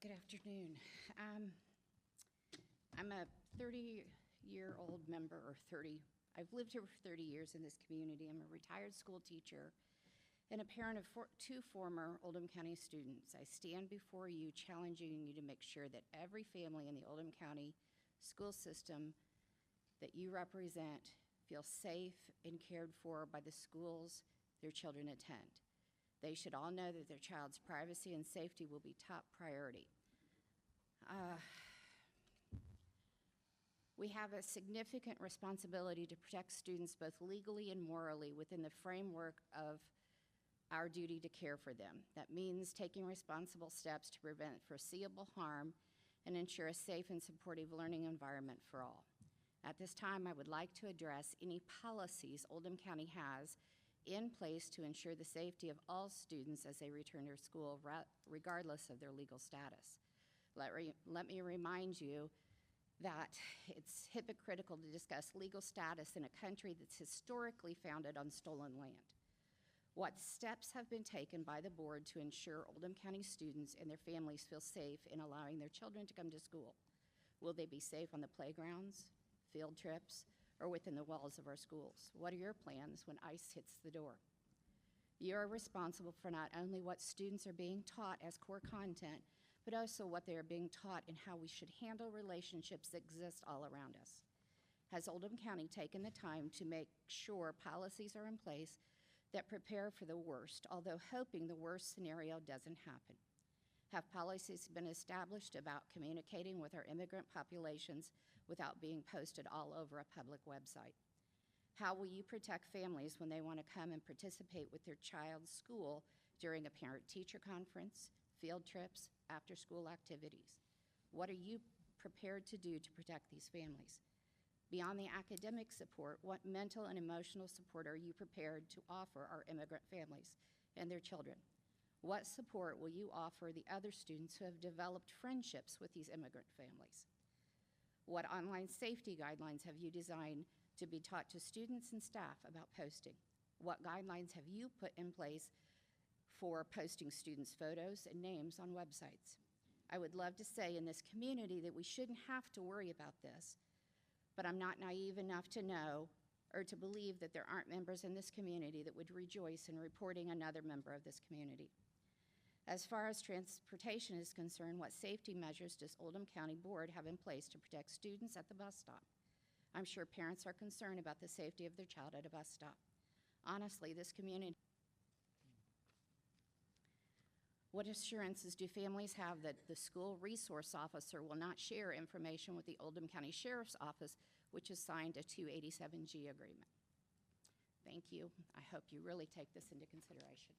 Good afternoon. I'm a 30-year-old member, I've lived here for 30 years in this community. I'm a retired school teacher and a parent of two former Oldham County students. I stand before you challenging you to make sure that every family in the Oldham County school system that you represent feels safe and cared for by the schools their children attend. They should all know that their child's privacy and safety will be top priority. We have a significant responsibility to protect students both legally and morally within the framework of our duty to care for them. That means taking responsible steps to prevent foreseeable harm and ensure a safe and supportive learning environment for all. At this time, I would like to address any policies Oldham County has in place to ensure the safety of all students as they return to school, regardless of their legal status. Let me remind you that it's hypocritical to discuss legal status in a country that's historically founded on stolen land. What steps have been taken by the board to ensure Oldham County students and their families feel safe in allowing their children to come to school? Will they be safe on the playgrounds, field trips, or within the walls of our schools? What are your plans when ICE hits the door? You're responsible for not only what students are being taught as core content, but also what they are being taught and how we should handle relationships that exist all around us. Has Oldham County taken the time to make sure policies are in place that prepare for the worst, although hoping the worst scenario doesn't happen? Have policies been established about communicating with our immigrant populations without being posted all over a public website? How will you protect families when they want to come and participate with their child's school during a parent-teacher conference, field trips, after-school activities? What are you prepared to do to protect these families? Beyond the academic support, what mental and emotional support are you prepared to offer our immigrant families and their children? What support will you offer the other students who have developed friendships with these immigrant families? What online safety guidelines have you designed to be taught to students and staff about posting? What guidelines have you put in place for posting students' photos and names on websites? I would love to say in this community that we shouldn't have to worry about this, but I'm not naive enough to know or to believe that there aren't members in this community that would rejoice in reporting another member of this community. As far as transportation is concerned, what safety measures does Oldham County Board have in place to protect students at the bus stop? I'm sure parents are concerned about the safety of their child at a bus stop. Honestly, this community, what assurances do families have that the school resource officer will not share information with the Oldham County Sheriff's Office, which has signed a 287G agreement? Thank you. I hope you really take this into consideration.